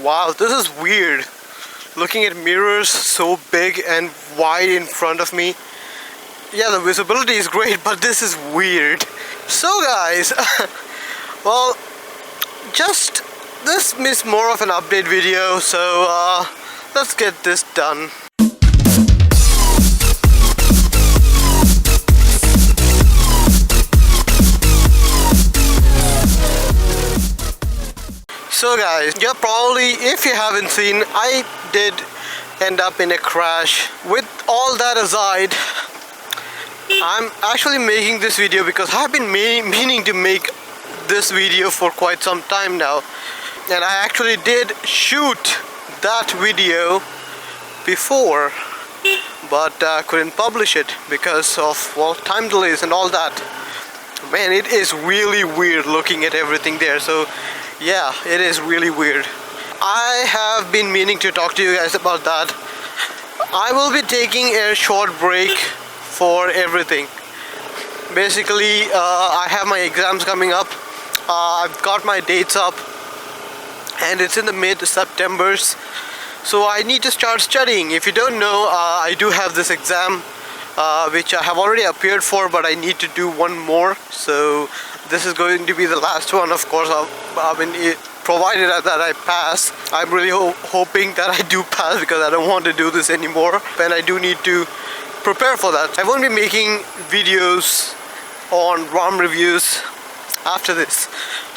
Wow, this is weird. Looking at mirrors so big and wide in front of me. Yeah, the visibility is great, but this is weird. So guys, well, just this is more of an update video, so let's get this done. So guys, yeah, probably if you haven't seen, I did end up in a crash. With all that aside, I'm actually making this video because I've been meaning to make this video for quite some time now, and I actually did shoot that video before, but couldn't publish it because of, well, time delays and all that. Man, it is really weird looking at everything there. So yeah, it is really weird. I have been meaning to talk to you guys about that. I will be taking a short break for everything. Basically, I have my exams coming up. I've got my dates up and it's in the mid-September, so I need to start studying. If you don't know, I do have this exam which I have already appeared for, but I need to do one more. So this is going to be the last one, of course. Provided that I pass. I'm really hoping that I do pass because I don't want to do this anymore, and I do need to prepare for that. I won't be making videos on ROM reviews after this.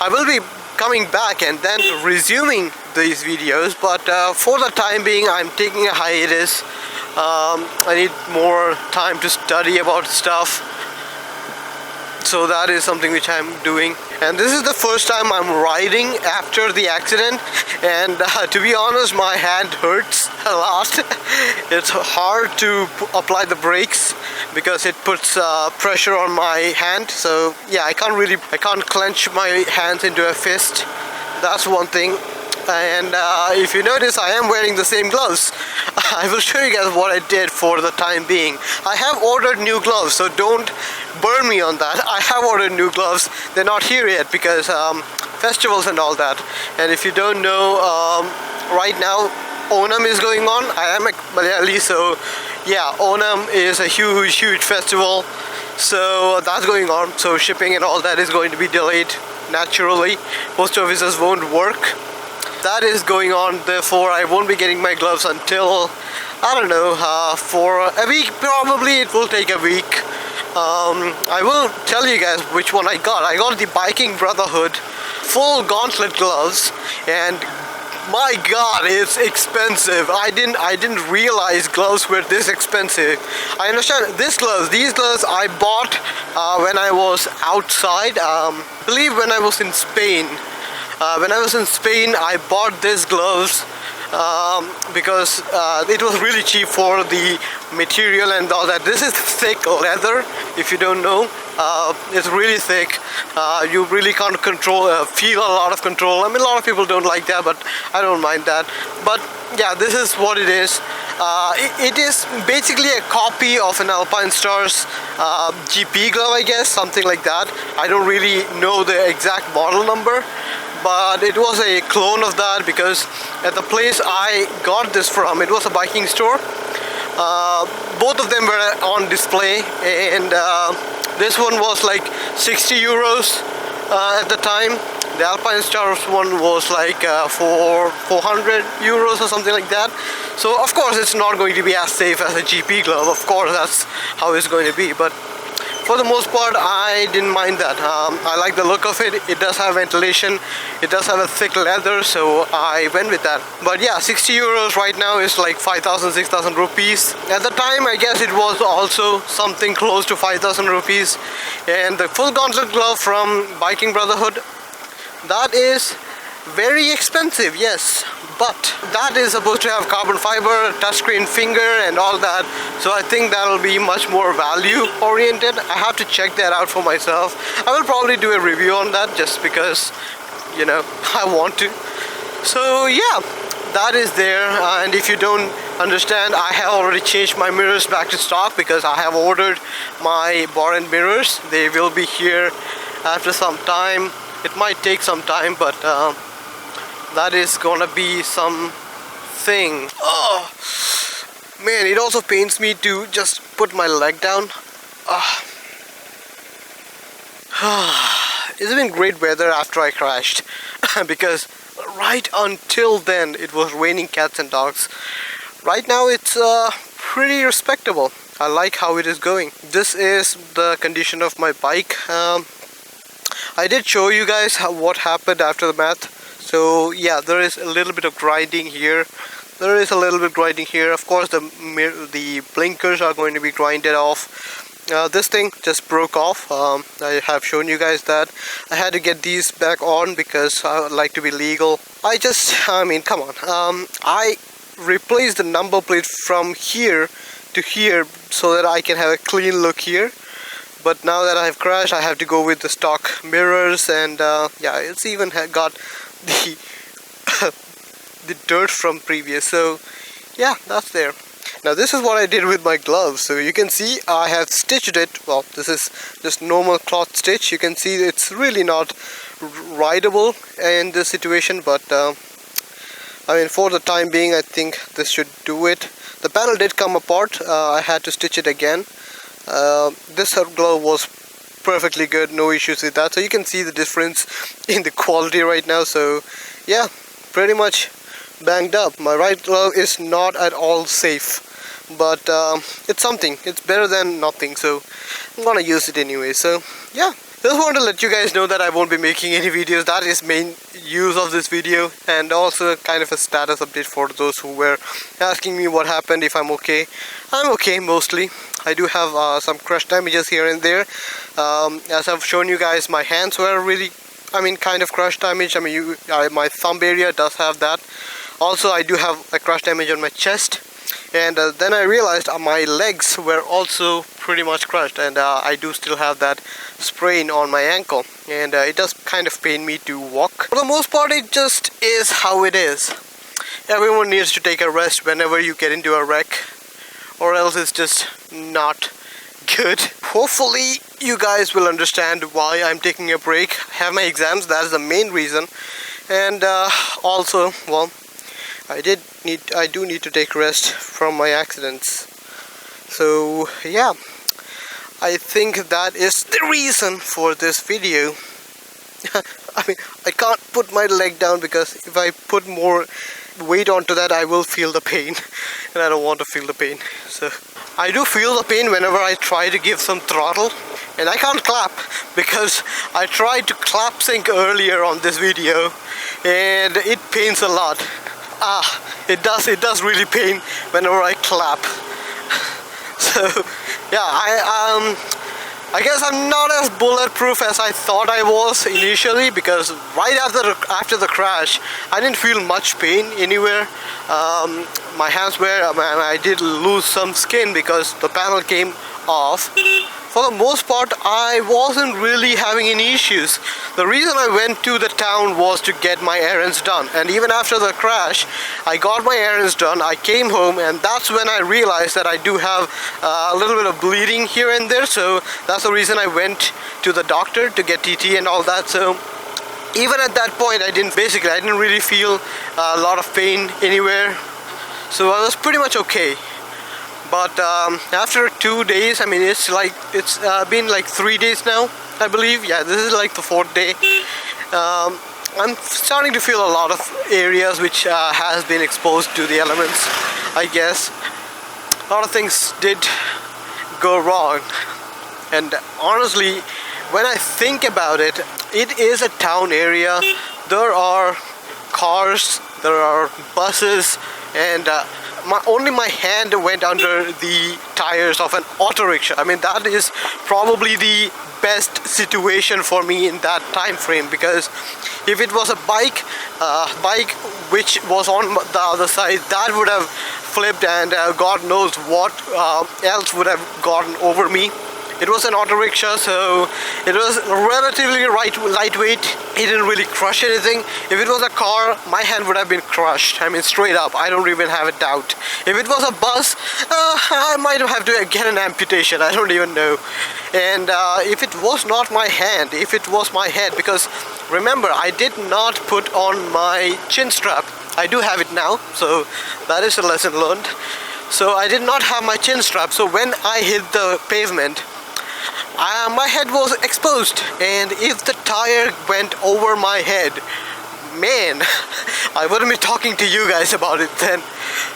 I will be coming back and then resuming these videos, but for the time being I'm taking a hiatus. I need more time to study about stuff, so that is something which I'm doing. And this is the first time I'm riding after the accident, and to be honest, my hand hurts a lot. It's hard to apply the brakes because it puts pressure on my hand. So yeah, I can't clench my hands into a fist. That's one thing. And if you notice, I am wearing the same gloves. I will show you guys what I did for the time being. I have ordered new gloves, so don't burn me on that. I have ordered new gloves. They're not here yet because festivals and all that. And if you don't know, right now Onam is going on. I am a Malayali, so yeah, Onam is a huge festival. So that's going on. So shipping and all that is going to be delayed naturally. Post offices won't work. That is going on, therefore I won't be getting my gloves until, I don't know, for a week. Probably it will take a week. I will tell you guys which one I got. I got the Biking Brotherhood full gauntlet gloves, and my god, it's expensive. I didn't realize gloves were this expensive. I understand these gloves I bought when I was outside. I believe when I was in Spain. When I was in Spain, I bought these gloves because it was really cheap for the material and all that. This is thick leather, if you don't know. It's really thick. You really can't feel a lot of control. I mean, a lot of people don't like that, but I don't mind that. But yeah, this is what it is. It is basically a copy of an Alpine Stars GP glove, I guess, something like that. I don't really know the exact model number, but it was a clone of that because at the place I got this from, it was a biking store. Both of them were on display, and this one was like 60 euros at the time. The Alpine Stars one was like 400 euros or something like that. So of course it's not going to be as safe as a GP glove. Of course that's how it's going to be, but for the most part I didn't mind that. I like the look of it. It does have ventilation, it does have a thick leather, so I went with that. But yeah, 60 euros right now is like 5,000, 6,000 rupees. At the time I guess it was also something close to 5,000 rupees. And the full gauntlet glove from Biking Brotherhood, that is very expensive, yes, but that is supposed to have carbon fiber, touchscreen finger and all that, so I think that'll be much more value oriented. I have to check that out for myself. I will probably do a review on that just because, you know, I want to. So yeah, that is there. And if you don't understand, I have already changed my mirrors back to stock because I have ordered my bar end mirrors. They will be here after some time. It might take some time, but that is gonna be something. Oh man, it also pains me to just put my leg down. It's been great weather after I crashed because right until then it was raining cats and dogs. Right now it's pretty respectable. I like how it is going. This is the condition of my bike. I did show you guys what happened after the math. So yeah, there is a little bit of grinding here. Of course, the blinkers are going to be grinded off. This thing just broke off. I have shown you guys that. I had to get these back on because I would like to be legal. I mean, come on. I replaced the number plate from here to here so that I can have a clean look here. But now that I've crashed, I have to go with the stock mirrors, and yeah, it's even got the the dirt from previous. So yeah, that's there. Now this is what I did with my gloves. So you can see I have stitched it. Well, this is just normal cloth stitch. You can see it's really not rideable in this situation, but I mean, for the time being, I think this should do it. The panel did come apart. I had to stitch it again. This glove was perfectly good, no issues with that. So you can see the difference in the quality right now. So yeah, pretty much banged up. My right glove is not at all safe, but it's something. It's better than nothing, so I'm gonna use it anyway. So yeah, just wanted to let you guys know that I won't be making any videos. That is main use of this video, and also kind of a status update for those who were asking me what happened, if I'm okay. I'm okay mostly. I do have some crush damages here and there. As I've shown you guys, my hands were really, kind of crush damage. My thumb area does have that. Also, I do have a crush damage on my chest. And then I realized my legs were also pretty much crushed, and I do still have that sprain on my ankle, and it does kind of pain me to walk. For the most part, it just is how it is. Everyone needs to take a rest whenever you get into a wreck, or else it's just not good. Hopefully you guys will understand why I'm taking a break. I have my exams, that is the main reason. And also, well, I do need to take rest from my accidents. So yeah, I think that is the reason for this video. I can't put my leg down because if I put more weight onto that, I will feel the pain, and I don't want to feel the pain. So I do feel the pain whenever I try to give some throttle, and I can't clap because I tried to clap sync earlier on this video, and it pains a lot. It does really pain whenever I clap. So yeah, I guess I'm not as bulletproof as I thought I was initially, because right after the crash, I didn't feel much pain anywhere. My hands were, I did lose some skin because the panel came off. For the most part, I wasn't really having any issues. The reason I went to the town was to get my errands done, and even after the crash, I got my errands done. I came home, and that's when I realized that I do have a little bit of bleeding here and there, so that's the reason I went to the doctor to get TT and all that. So even at that point, I didn't really feel a lot of pain anywhere, so I was pretty much okay. But after 2 days, it's been like 3 days now, I believe. Yeah, this is like the 4th day. I'm starting to feel a lot of areas which has been exposed to the elements, I guess. A lot of things did go wrong, and honestly, when I think about it, it is a town area. There are cars, there are buses, and only my hand went under the tires of an auto rickshaw. That is probably the best situation for me in that time frame, because if it was a bike which was on the other side, that would have flipped, and God knows what else would have gotten over me. It was an auto rickshaw, so it was relatively lightweight. It didn't really crush anything. If it was a car, my hand would have been crushed. I mean, straight up. I don't even have a doubt. If it was a bus, I might have to get an amputation. I don't even know. And if it was not my hand, if it was my head, because remember, I did not put on my chin strap. I do have it now, so that is a lesson learned. So I did not have my chin strap, so when I hit the pavement, my head was exposed, and if the tire went over my head, man, I wouldn't be talking to you guys about it then.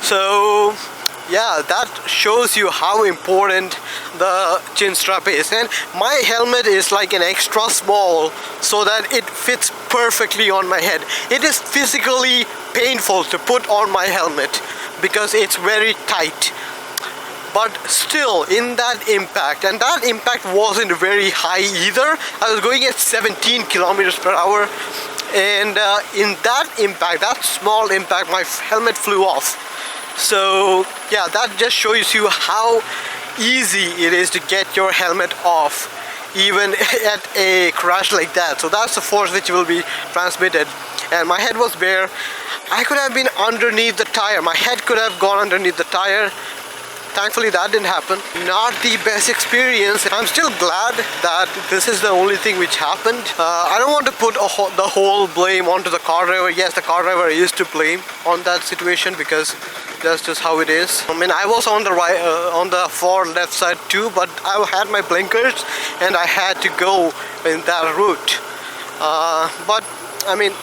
So yeah, that shows you how important the chin strap is. And my helmet is like an extra small so that it fits perfectly on my head. It is physically painful to put on my helmet because it's very tight. But still, in that impact, and that impact wasn't very high either. I was going at 17 kilometers per hour, and in that impact, that small impact, my helmet flew off. So yeah, that just shows you how easy it is to get your helmet off, even at a crash like that. So that's the force which will be transmitted. And my head was bare. I could have been underneath the tire. My head could have gone underneath the tire. Thankfully that didn't happen. Not the best experience. I'm still glad that this is the only thing which happened. I don't want to put the whole blame onto the car driver. Yes, the car driver is to blame on that situation because that's just how it is. I mean, I was on the right, on the far left side too, but I had my blinkers and I had to go in that route. But I mean,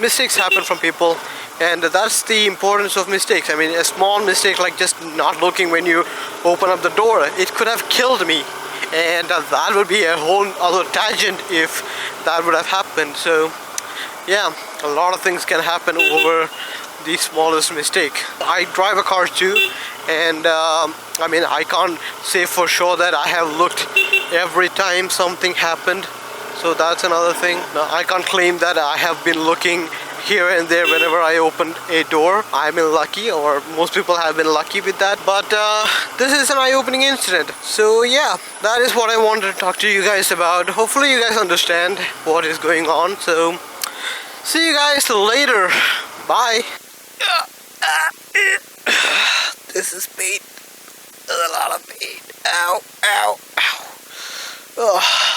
mistakes happen from people. And that's the importance of mistakes. I mean, a small mistake like just not looking when you open up the door, it could have killed me. And that would be a whole other tangent if that would have happened. So yeah, a lot of things can happen over the smallest mistake. I drive a car too, and I mean, I can't say for sure that I have looked every time something happened. So that's another thing. Now, I can't claim that I have been looking here and there whenever I opened a door. I've been lucky, or most people have been lucky with that, but this is an eye-opening incident. So yeah, that is what I wanted to talk to you guys about. Hopefully you guys understand what is going on. So see you guys later. Bye. This is pain. There's a lot of pain. Ow, ow, ow. Oh.